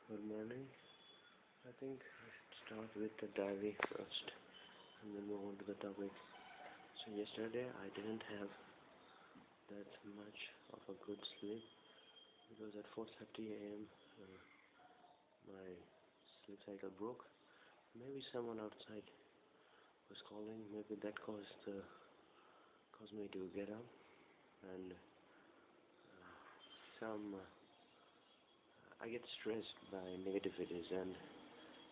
Good morning. I think I should start with the diary first and then move on to the topic. So yesterday I didn't have that much of a good sleep because at 4:30 a.m. My sleep cycle broke. Maybe someone outside was calling. Maybe that caused me to get up and I get stressed by negativities, and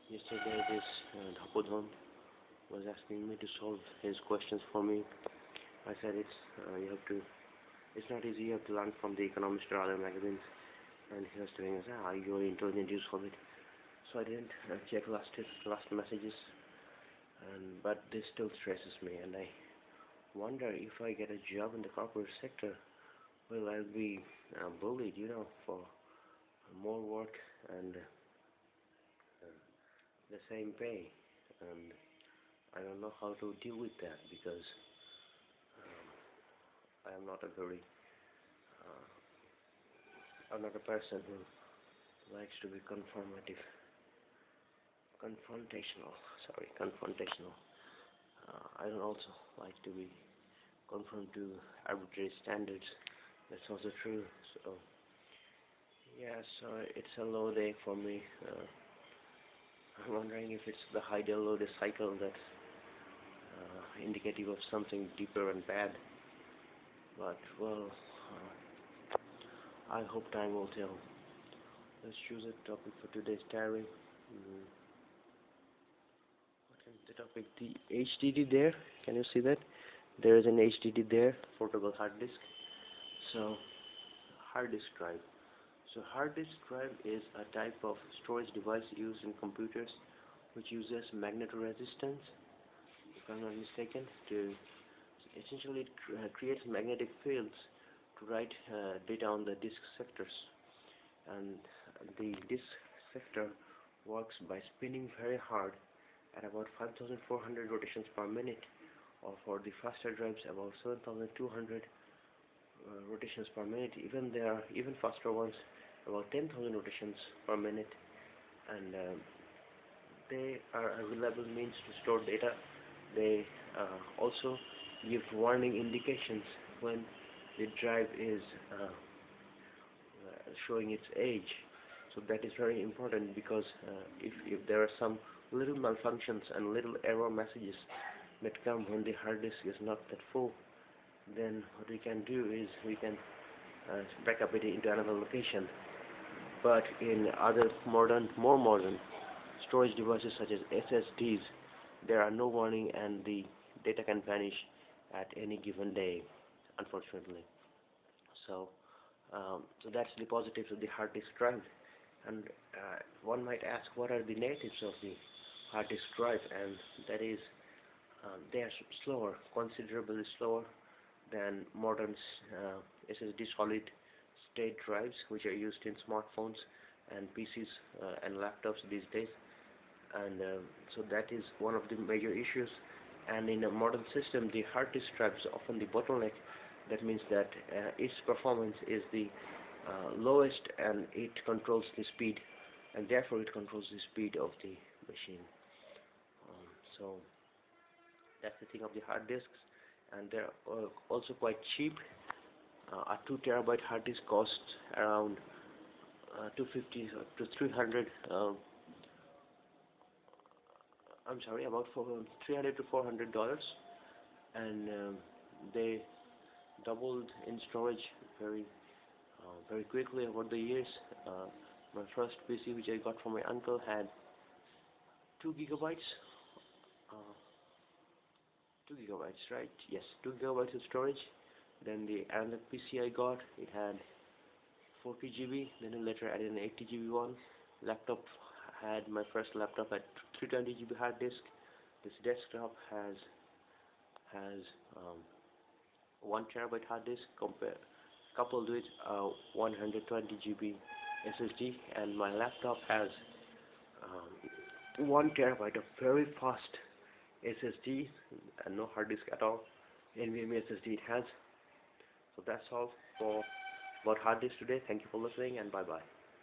yesterday this Antonym was asking me to solve his questions for me. I said it's not easy. You have to learn from the Economist or other magazines. And he was telling us, you're intelligent, you solve it. So I didn't check last messages, but this still stresses me, and I wonder if I get a job in the corporate sector, will I be bullied, for more work and the same pay, and I don't know how to deal with that because I'm not a person who likes to be confrontational. I don't also like to be conform to arbitrary standards. That's also true. So it's a low day for me. I'm wondering if it's the high day low day cycle that's indicative of something deeper and bad. But I hope time will tell. Let's choose a topic for today's diary. Okay, the topic, the HDD there. Can you see that? There is an HDD there, portable hard disk. So, hard disk drive. So, hard disk drive is a type of storage device used in computers which uses magnetoresistance, if I'm not mistaken, to essentially creates magnetic fields to write data on the disk sectors. And the disk sector works by spinning very hard at about 5,400 rotations per minute, or for the faster drives about 7,200 rotations per minute. There are even faster ones, about 10,000 rotations per minute, and they are a reliable means to store data. They also give warning indications when the drive is showing its age. So that is very important, because if there are some little malfunctions and little error messages that come when the hard disk is not that full, then what we can do is we can back up it into another location. But in other more modern storage devices such as SSDs, there are no warning, and the data can vanish at any given day, unfortunately. So that's the positives of the hard disk drive. And one might ask, what are the negatives of the hard disk drive? And that is, they are slower, considerably slower than modern SSD solid state drives, which are used in smartphones and PCs and laptops these days. And so that is one of the major issues. And in a modern system, the hard disk drive is often the bottleneck. That means that its performance is the lowest, and it controls the speed, and therefore it controls the speed of the machine. So that's the thing of the hard disks, and they're also quite cheap. A 2 terabyte hard disk costs around 250 to 300. About $300 to $400, and they doubled in storage very quickly over the years. My first PC, which I got from my uncle, had 2 gigabytes. 2 gigabytes, right? Yes, 2 gigabytes of storage. Then the another PC I got, it had 40 GB. Then I later added an 80 GB one. My first laptop had 320 GB hard disk. This desktop has 1 terabyte hard disk coupled with 120 GB SSD, and my laptop has 1 terabyte of very fast SSD and no hard disk at all. NVMe SSD it has. So that's all about hard disk today. Thank you for listening, and bye bye.